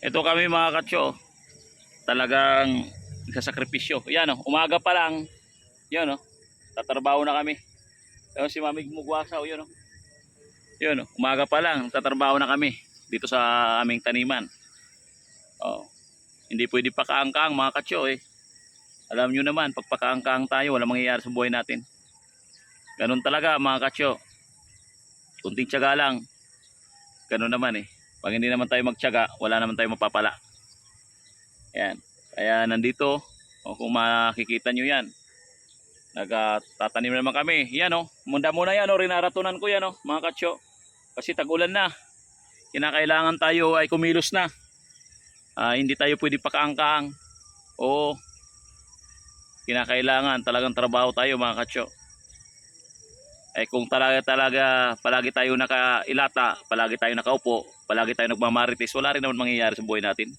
Ito kami mga katsyo, talagang nagsasakripisyo. Yan o, umaga pa lang, yan o, tatrabaho na kami. Ayun si Mamig Mugwasaw, yun o. Yun o, umaga pa lang, tatrabaho na kami dito sa aming taniman. Oh, hindi pwede pakaangkang mga katsyo eh. Alam nyo naman, pag pakaangkang tayo, walang mangyayari sa buhay natin. Ganun talaga mga katsyo. Kunting tiyaga lang. Ganun naman eh. Pag hindi naman tayo magtiyaga, wala naman tayo mapapala. Yan. Kaya nandito, o kung makikita nyo yan, nagtatanim naman kami. Yan o, muna yan o, rinaratunan ko yan o, mga katsyo. Kasi tag-ulan na. Kinakailangan tayo ay kumilos na. Hindi tayo pwede pakaangkang. O, kinakailangan talagang trabaho tayo mga katsyo. Kung talaga palagi tayo nakailata, palagi tayo nakaupo, palagi tayo nagmamarites, wala rin naman mangyayari sa buhay natin.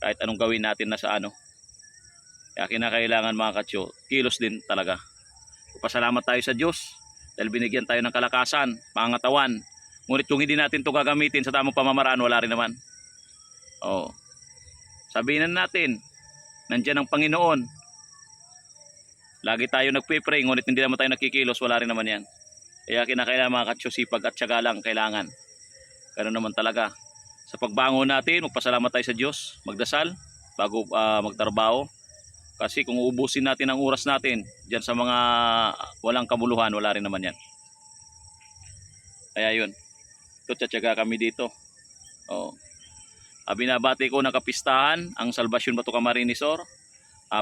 Kahit anong gawin natin na sa ano. Kaya kinakailangan mga katsyo, kilos din talaga. Pasalamat tayo sa Diyos dahil binigyan tayo ng kalakasan, pangatawan. Ngunit kung hindi natin ito gagamitin sa tamang pamamaraan, wala rin naman. Oh. Sabihin natin, nandiyan ang Panginoon. Lagi tayo nagpe-pray, ngunit hindi naman tayo nakikilos, wala rin naman yan. Kaya kinakailangan mga katsyo, sipag at tiyaga lang kailangan. Ganun naman talaga. Sa pagbangon natin, magpasalamat tayo sa Diyos, magdasal bago magtrabaho. Kasi kung uubusin natin ang oras natin diyan sa mga walang kabuluhan, wala rin naman yan. Kaya yun, ito tiyaga kami dito. Oh. Binabati ko na kapistahan ang Salvation Bato Camarines Sur.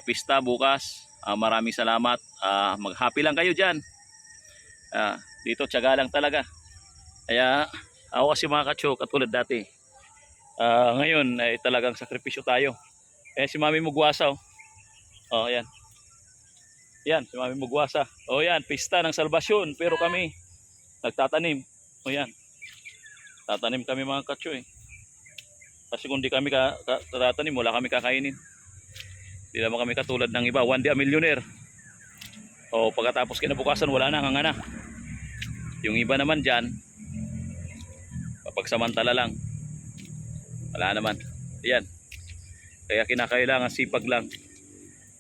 Pista bukas. Maraming salamat. Mag-happy lang kayo dyan. Dito tiyaga lang talaga. Kaya ako kasi mga katsyo, katulad dati. Ngayon ay talagang sakripisyo tayo. Si Mami Mugwasaw. Oh, yan. Yan, si Mami Mugwasa. Oh, yan, pista ng salbasyon. Pero kami, nagtatanim. Oh, yan. Tatanim kami mga katsyo eh. Kasi kung di kami tatanim, wala kami kakainin. Di naman kami katulad ng iba. One day a millionaire. O pagkatapos kinabukasan, wala na, hangana. Yung iba naman dyan, papagsamantala lang. Wala naman. Yan. Kaya kinakailangan sipag lang.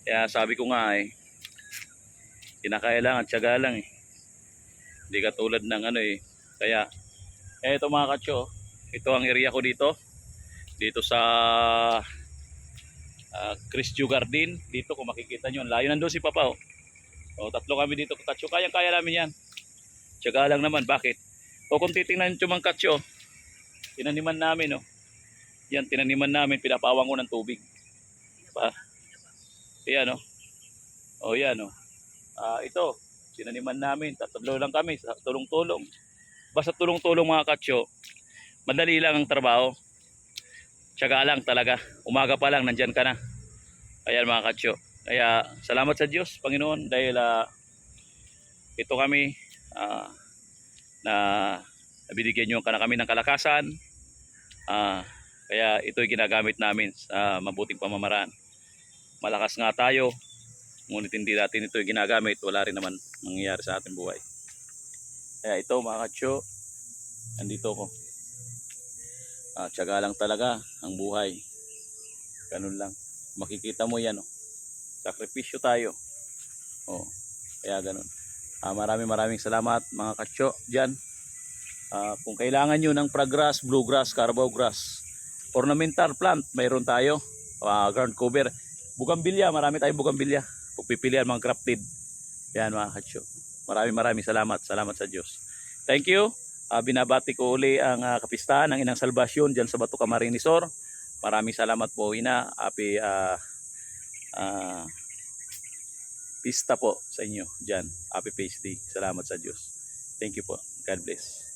Kaya sabi ko nga eh, kinakailangan tiyaga lang eh. Hindi katulad ng ano eh. Kaya, ito mga katsyo, ito ang area ko dito. Dito sa Crisio Garden. Dito kung makikita nyo, layo nandun si Papa. Tatlo kami dito katsyo. Kayang-kaya namin yan. Tiyaga lang naman. Bakit? Kung titingnan nyo mga katsyo, tinaniman namin. Yan, tinaniman namin. Pinapawang ko ng tubig. Yan yan ito, tinaniman namin. Tatlo lang kami. Tulong-tulong. Basta tulong-tulong mga katsyo. Madali lang ang trabaho. Tiyaga lang talaga. Umaga pa lang, nandyan ka na. Ayan mga katsyo. Kaya salamat sa Diyos, Panginoon, dahil ito kami na nabinigyan nyo ka na kami ng kalakasan. Kaya ito'y ginagamit namin sa mabuting pamamaraan. Malakas nga tayo, ngunit hindi natin ito'y ginagamit, wala rin naman mangyayari sa ating buhay. Kaya ito mga katsyo, nandito ko. Tiyaga lang talaga ang buhay. Ganun lang. Makikita mo yan. Sakripisyo tayo. Kaya ganun. Maraming salamat mga katsyo dyan. Kung kailangan nyo ng pragrass, bluegrass, carabao grass, ornamental plant, mayroon tayo. Ground cover. Bugambilya, marami tayong bugambilya. Pupipilian mga crafted. Yan mga katsyo. Maraming salamat. Salamat sa Diyos. Thank you. Binabati ko uli ang kapistahan ng Inang Salvasyon dyan sa Bato Camarines Sur. Maraming salamat po ina. Happy pista po sa inyo dyan. Happy Feast Day. Salamat sa Diyos. Thank you po. God bless.